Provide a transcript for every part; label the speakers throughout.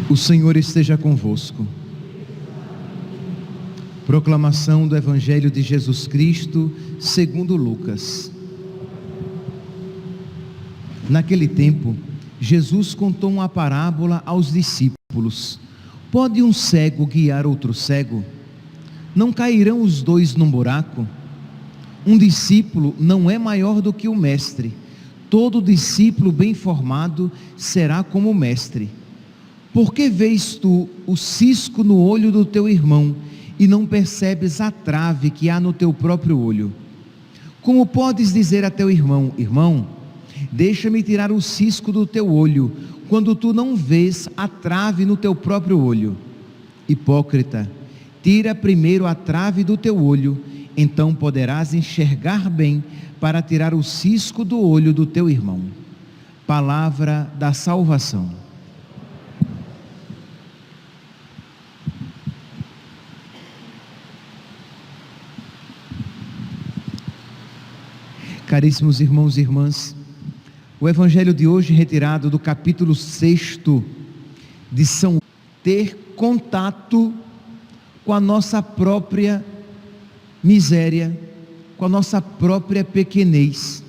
Speaker 1: O Senhor esteja convosco. Proclamação do Evangelho de Jesus Cristo segundo Lucas. Naquele tempo, Jesus contou uma parábola aos discípulos. Pode um cego guiar outro cego? Não cairão os dois num buraco? Um discípulo não é maior do que o mestre. Todo discípulo bem formado será como o mestre. Por que vês tu o cisco no olho do teu irmão e não percebes a trave que há no teu próprio olho? Como podes dizer a teu irmão: irmão, deixa-me tirar o cisco do teu olho, quando tu não vês a trave no teu próprio olho? Hipócrita, tira primeiro a trave do teu olho, então poderás enxergar bem para tirar o cisco do olho do teu irmão. Palavra da salvação. Caríssimos irmãos e irmãs, o Evangelho de hoje, retirado do capítulo 6 de São, ter contato com a nossa própria miséria, com a nossa própria pequenez.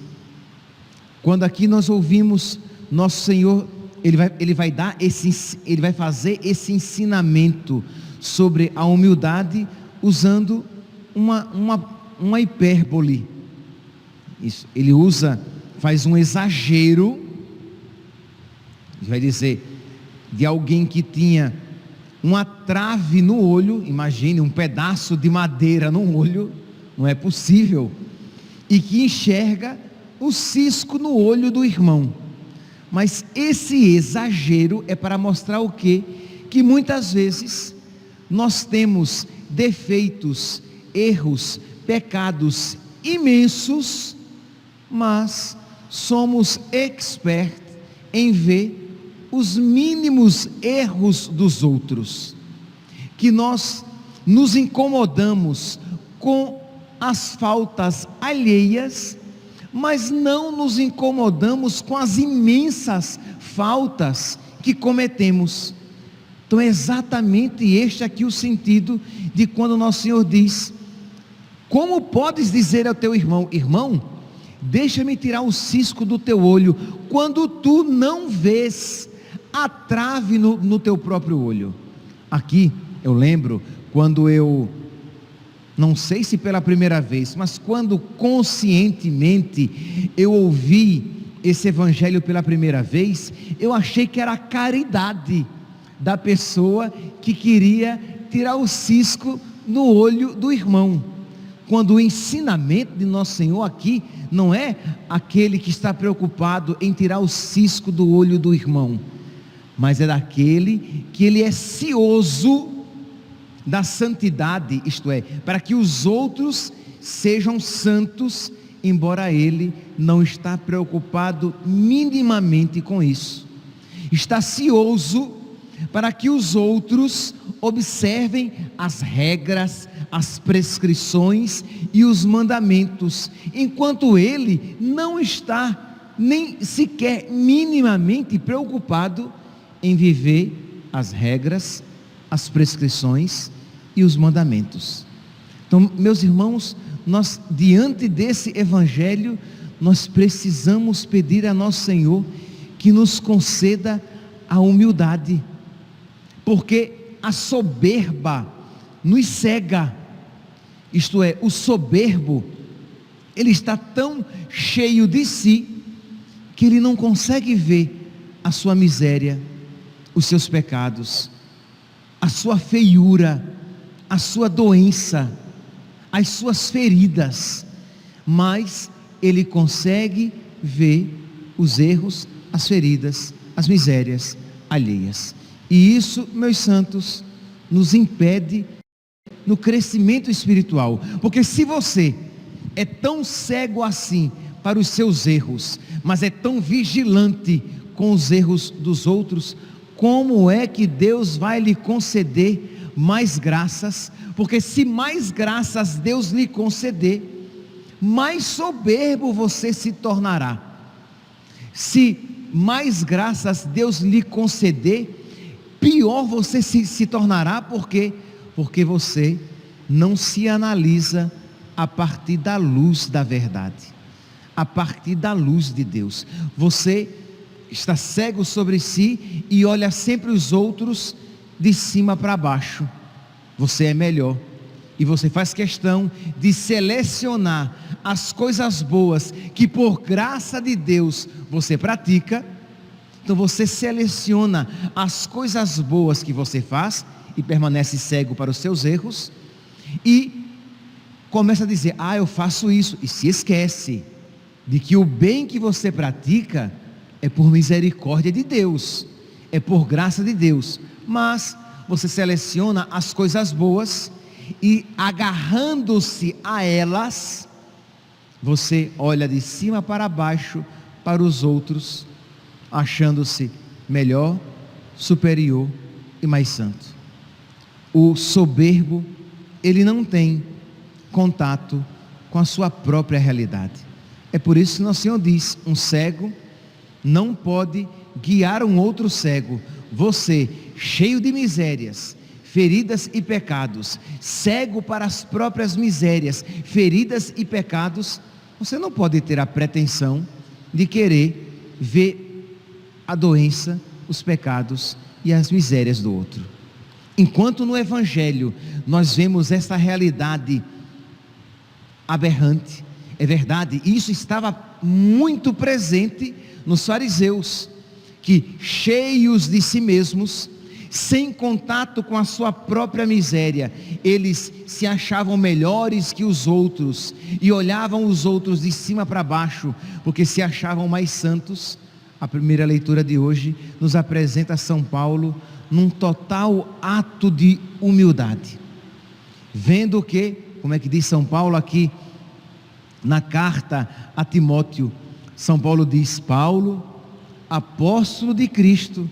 Speaker 1: Quando aqui nós ouvimos nosso Senhor, Ele vai fazer esse ensinamento sobre a humildade, usando uma hipérbole. Isso, ele faz um exagero, vai dizer, de alguém que tinha uma trave no olho, imagine um pedaço de madeira no olho, não é possível, e que enxerga o cisco no olho do irmão. Mas esse exagero é para mostrar o quê? Que muitas vezes nós temos defeitos, erros, pecados imensos, mas somos expertos em ver os mínimos erros dos outros, que nós nos incomodamos com as faltas alheias, mas não nos incomodamos com as imensas faltas que cometemos. Então é exatamente este aqui o sentido de quando nosso Senhor diz: como podes dizer ao teu irmão: irmão, deixa-me tirar o cisco do teu olho, quando tu não vês a trave no teu próprio olho? Aqui eu lembro quando eu, não sei se pela primeira vez, mas quando conscientemente eu ouvi esse Evangelho pela primeira vez, eu achei que era a caridade da pessoa que queria tirar o cisco no olho do irmão, quando o ensinamento de nosso Senhor aqui não é aquele que está preocupado em tirar o cisco do olho do irmão, mas é daquele que ele é cioso da santidade, isto é, para que os outros sejam santos, embora ele não está preocupado minimamente com isso. Está cioso para que os outros observem as regras, as prescrições e os mandamentos, enquanto ele não está nem sequer minimamente preocupado em viver as regras, as prescrições e os mandamentos. Então, meus irmãos, nós diante desse Evangelho, nós precisamos pedir a nosso Senhor que nos conceda a humildade, porque a soberba nos cega, isto é, o soberbo, ele está tão cheio de si, que ele não consegue ver a sua miséria, os seus pecados, a sua feiura, a sua doença, as suas feridas, mas ele consegue ver os erros, as feridas, as misérias alheias. E isso, meus santos, nos impede no crescimento espiritual, porque se você é tão cego assim para os seus erros, mas é tão vigilante com os erros dos outros, como é que Deus vai lhe conceder mais graças? Porque se mais graças Deus lhe conceder, mais soberbo você se tornará. Se mais graças Deus lhe conceder, pior você se tornará, porque você não se analisa a partir da luz da verdade, a partir da luz de Deus. Você está cego sobre si e olha sempre os outros de cima para baixo. Você é melhor, e você faz questão de selecionar as coisas boas que por graça de Deus você pratica. Então você seleciona as coisas boas que você faz e permanece cego para os seus erros, e começa a dizer: eu faço isso, e se esquece de que o bem que você pratica é por misericórdia de Deus, é por graça de Deus. Mas você seleciona as coisas boas e, agarrando-se a elas, você olha de cima para baixo para os outros, achando-se melhor, superior e mais santo. O soberbo, ele não tem contato com a sua própria realidade. É por isso que nosso Senhor diz: um cego não pode guiar um outro cego. Você, cheio de misérias, feridas e pecados, cego para as próprias misérias, feridas e pecados, você não pode ter a pretensão de querer ver a doença, os pecados e as misérias do outro. Enquanto no Evangelho nós vemos essa realidade aberrante, é verdade, isso estava muito presente nos fariseus, que, cheios de si mesmos, sem contato com a sua própria miséria, eles se achavam melhores que os outros e olhavam os outros de cima para baixo, porque se achavam mais santos. A primeira leitura de hoje nos apresenta São Paulo num total ato de humildade, vendo que, como é que diz São Paulo aqui na carta a Timóteo, São Paulo diz: Paulo, apóstolo de Cristo,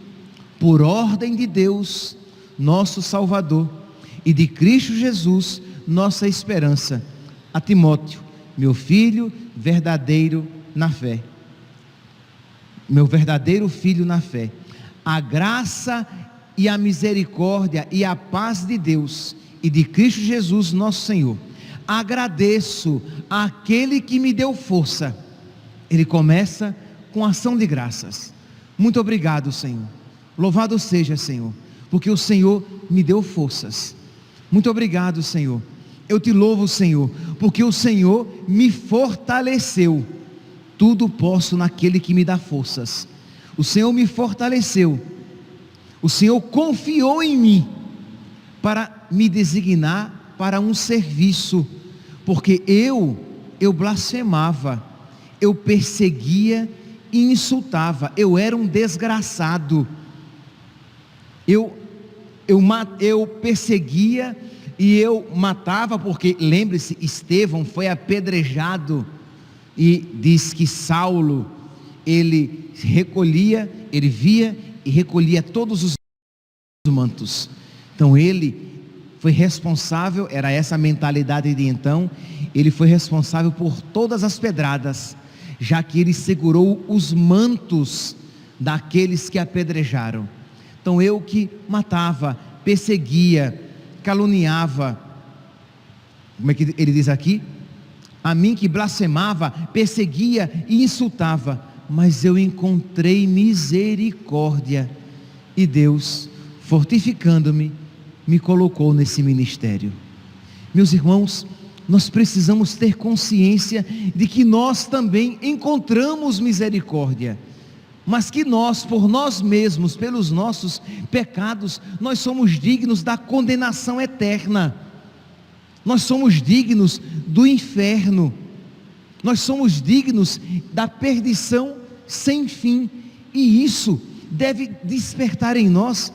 Speaker 1: por ordem de Deus, nosso Salvador, e de Cristo Jesus, nossa esperança, a Timóteo, meu filho verdadeiro na fé, meu verdadeiro filho na fé, a graça e a misericórdia e a paz de Deus e de Cristo Jesus, nosso Senhor. Agradeço àquele que me deu força. Ele começa com ação de graças. Muito obrigado, Senhor. Louvado seja, Senhor, porque o Senhor me deu forças. Muito obrigado, Senhor. Eu te louvo, Senhor, porque o Senhor me fortaleceu. Tudo posso naquele que me dá forças. O Senhor me fortaleceu. O Senhor confiou em mim para me designar para um serviço, porque eu blasfemava, eu perseguia e insultava, eu era um desgraçado, eu perseguia e eu matava, porque lembre-se, Estevão foi apedrejado, e diz que Saulo, ele recolhia, ele via e recolhia todos os mantos. Então ele foi responsável, era essa a mentalidade de então, ele foi responsável por todas as pedradas, já que ele segurou os mantos daqueles que apedrejaram. Então eu que matava, perseguia, caluniava, como é que ele diz aqui? A mim que blasfemava, perseguia e insultava, mas eu encontrei misericórdia, e Deus, fortificando-me, me colocou nesse ministério. Meus irmãos, nós precisamos ter consciência de que nós também encontramos misericórdia, mas que nós, por nós mesmos, pelos nossos pecados, nós somos dignos da condenação eterna, nós somos dignos do inferno, nós somos dignos da perdição sem fim, e isso deve despertar em nós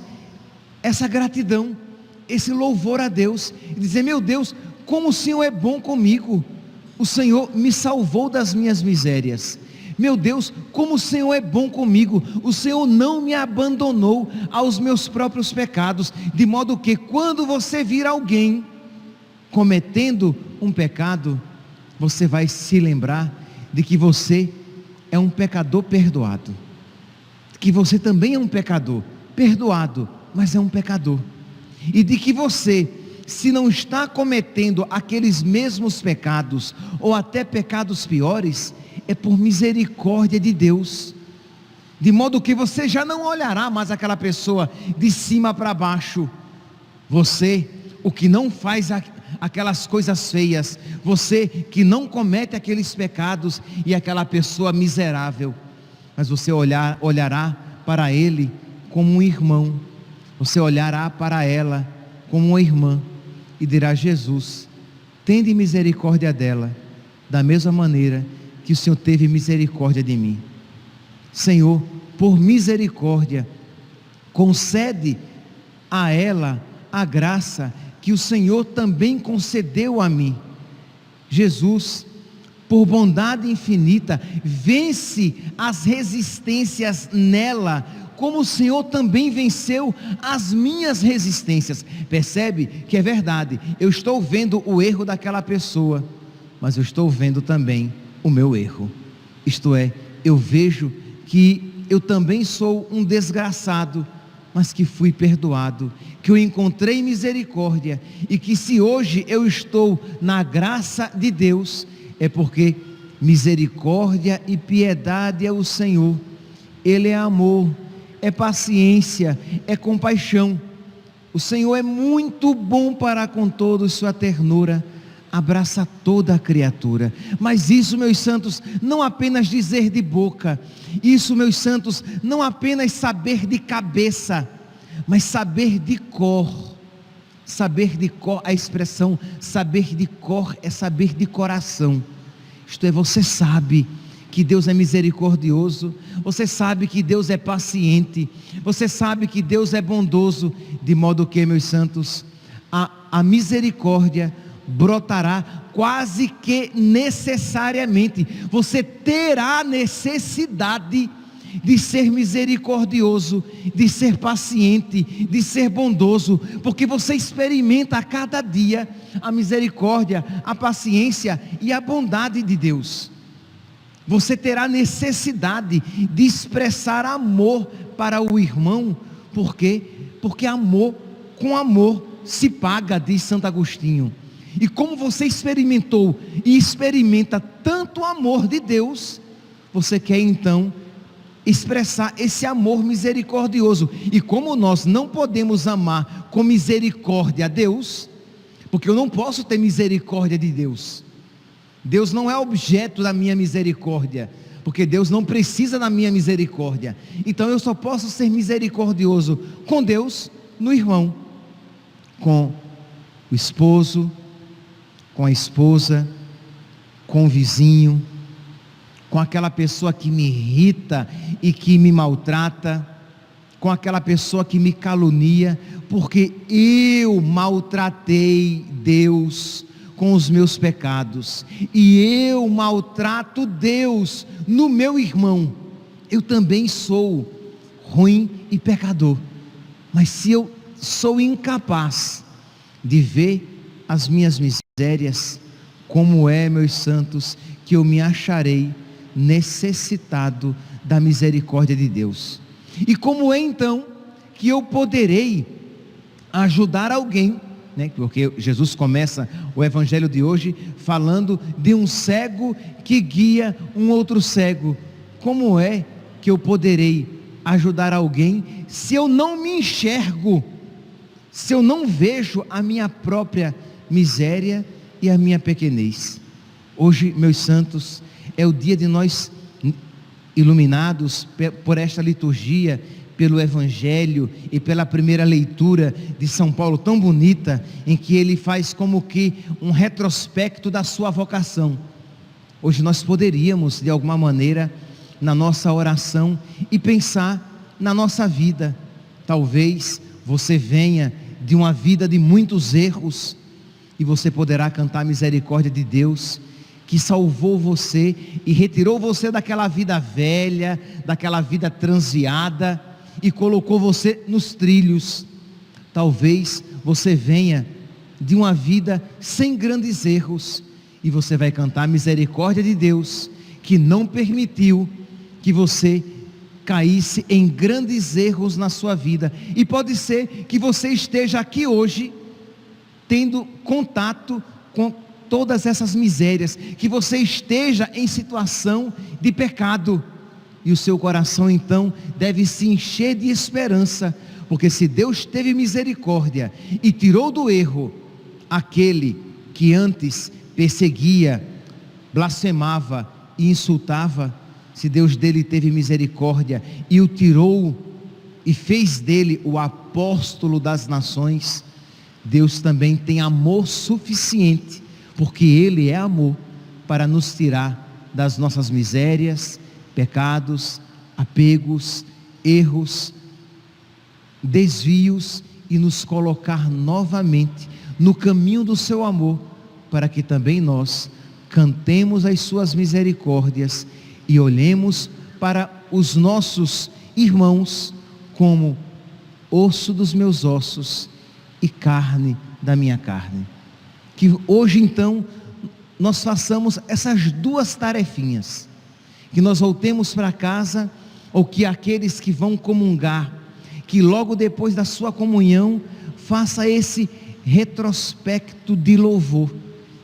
Speaker 1: essa gratidão, esse louvor a Deus, e dizer: meu Deus, como o Senhor é bom comigo, o Senhor me salvou das minhas misérias. Meu Deus, como o Senhor é bom comigo, o Senhor não me abandonou aos meus próprios pecados, de modo que quando você vir alguém cometendo um pecado, você vai se lembrar de que você é um pecador perdoado, que você também é um pecador perdoado, mas é um pecador, e de que você, se não está cometendo aqueles mesmos pecados, ou até pecados piores, é por misericórdia de Deus, de modo que você já não olhará mais aquela pessoa de cima para baixo. Você, o que não faz aquelas coisas feias, você que não comete aqueles pecados, e aquela pessoa miserável, mas você olhará para ele como um irmão, você olhará para ela como uma irmã, e dirá: Jesus, tende misericórdia dela, da mesma maneira que o Senhor teve misericórdia de mim. Senhor, por misericórdia, concede a ela a graça que o Senhor também concedeu a mim. Jesus, por bondade infinita, vence as resistências nela, como o Senhor também venceu as minhas resistências. Percebe que é verdade, eu estou vendo o erro daquela pessoa, mas eu estou vendo também o meu erro. Isto é, eu vejo que eu também sou um desgraçado, mas que fui perdoado, que eu encontrei misericórdia, e que se hoje eu estou na graça de Deus, é porque misericórdia e piedade é o Senhor. Ele é amor, é paciência, é compaixão. O Senhor é muito bom para com todos, sua ternura abraça toda a criatura. Mas isso, meus santos, não apenas dizer de boca, isso, meus santos, não apenas saber de cabeça, mas saber de cor. Saber de cor, a expressão saber de cor é saber de coração. Isto é, você sabe que Deus é misericordioso, você sabe que Deus é paciente, você sabe que Deus é bondoso, de modo que, meus santos, a misericórdia brotará quase que necessariamente. Você terá necessidade de ser misericordioso, de ser paciente, de ser bondoso, porque você experimenta a cada dia a misericórdia, a paciência e a bondade de Deus. Você terá necessidade de expressar amor para o irmão. Por quê? Porque amor com amor se paga, diz Santo Agostinho. E como você experimentou e experimenta tanto amor de Deus, você quer então expressar esse amor misericordioso. E como nós não podemos amar com misericórdia a Deus, porque eu não posso ter misericórdia de Deus, Deus não é objeto da minha misericórdia, porque Deus não precisa da minha misericórdia. Então eu só posso ser misericordioso com Deus no irmão, com o esposo, com a esposa, com o vizinho, com aquela pessoa que me irrita e que me maltrata, com aquela pessoa que me calunia, porque eu maltratei Deus com os meus pecados, e eu maltrato Deus no meu irmão. Eu também sou ruim e pecador, mas se eu sou incapaz de ver as minhas misérias, como é, meus santos, que eu me acharei necessitado da misericórdia de Deus? E como é então que eu poderei ajudar alguém, né? Porque Jesus começa o evangelho de hoje falando de um cego que guia um outro cego. Como é que eu poderei ajudar alguém se eu não me enxergo, se eu não vejo a minha própria miséria e a minha pequenez? Hoje, meus santos, é o dia de nós, iluminados por esta liturgia, pelo Evangelho e pela primeira leitura de São Paulo, tão bonita, em que ele faz como que um retrospecto da sua vocação. Hoje nós poderíamos, de alguma maneira, na nossa oração, e pensar na nossa vida. Talvez você venha de uma vida de muitos erros, e você poderá cantar a misericórdia de Deus, que salvou você e retirou você daquela vida velha, daquela vida transviada e colocou você nos trilhos. Talvez você venha de uma vida sem grandes erros e você vai cantar a misericórdia de Deus, que não permitiu que você caísse em grandes erros na sua vida. E pode ser que você esteja aqui hoje tendo contato com todas essas misérias, que você esteja em situação de pecado, e o seu coração então deve se encher de esperança, porque se Deus teve misericórdia e tirou do erro aquele que antes perseguia, blasfemava e insultava, se Deus dele teve misericórdia e o tirou e fez dele o apóstolo das nações, Deus também tem amor suficiente, porque Ele é amor, para nos tirar das nossas misérias, pecados, apegos, erros, desvios e nos colocar novamente no caminho do seu amor, para que também nós cantemos as suas misericórdias e olhemos para os nossos irmãos como osso dos meus ossos e carne da minha carne. Que hoje então nós façamos essas duas tarefinhas, que nós voltemos para casa, ou que aqueles que vão comungar, que logo depois da sua comunhão faça esse retrospecto de louvor,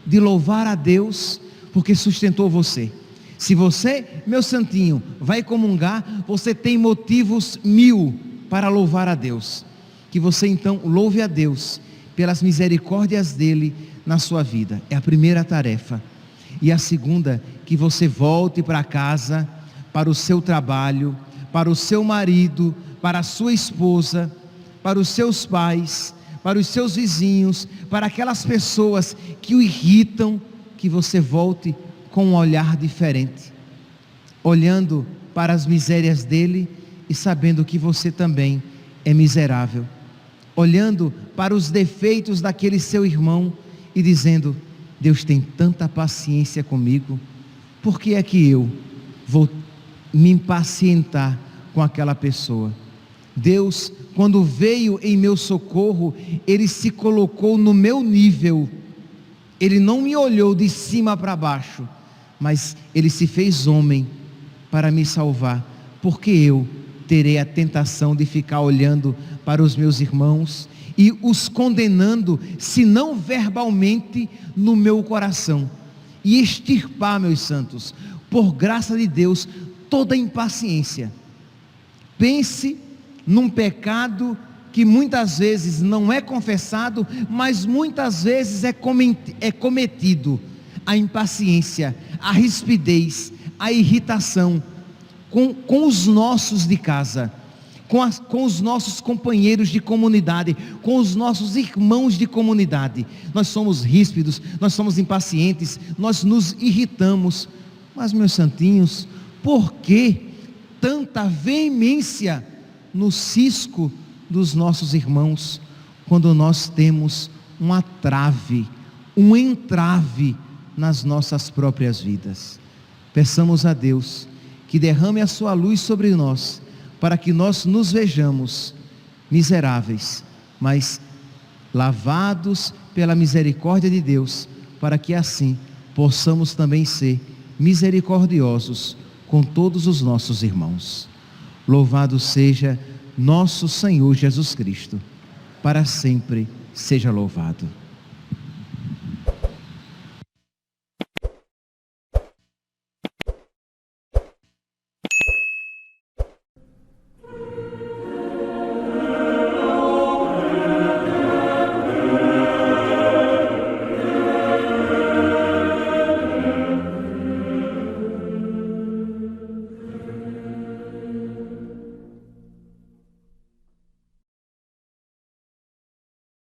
Speaker 1: de louvar a Deus porque sustentou você. Se você, meu santinho, vai comungar, você tem motivos 1000 para louvar a Deus. Que você então louve a Deus pelas misericórdias dele na sua vida. É a primeira tarefa. E a segunda, que você volte para casa, para o seu trabalho, para o seu marido, para a sua esposa, para os seus pais, para os seus vizinhos, para aquelas pessoas que o irritam, que você volte com um olhar diferente, olhando para as misérias dele e sabendo que você também é miserável, olhando para os defeitos daquele seu irmão e dizendo: Deus tem tanta paciência comigo, por que é que eu vou me impacientar com aquela pessoa? Deus, quando veio em meu socorro, Ele se colocou no meu nível, Ele não me olhou de cima para baixo, mas Ele se fez homem para me salvar. Porque eu terei a tentação de ficar olhando para os meus irmãos e os condenando, se não verbalmente, no meu coração, e extirpar, meus santos, por graça de Deus, toda impaciência. Pense num pecado que muitas vezes não é confessado, mas muitas vezes é cometido: a impaciência, a rispidez, a irritação com os nossos de casa, com os nossos companheiros de comunidade, com os nossos irmãos de comunidade. Nós somos ríspidos, nós somos impacientes, nós nos irritamos. Mas, meus santinhos, por que tanta veemência no cisco dos nossos irmãos, quando nós temos uma trave, um entrave nas nossas próprias vidas? Peçamos a Deus que derrame a sua luz sobre nós, para que nós nos vejamos miseráveis, mas lavados pela misericórdia de Deus, para que assim possamos também ser misericordiosos com todos os nossos irmãos. Louvado seja nosso Senhor Jesus Cristo, para sempre seja louvado.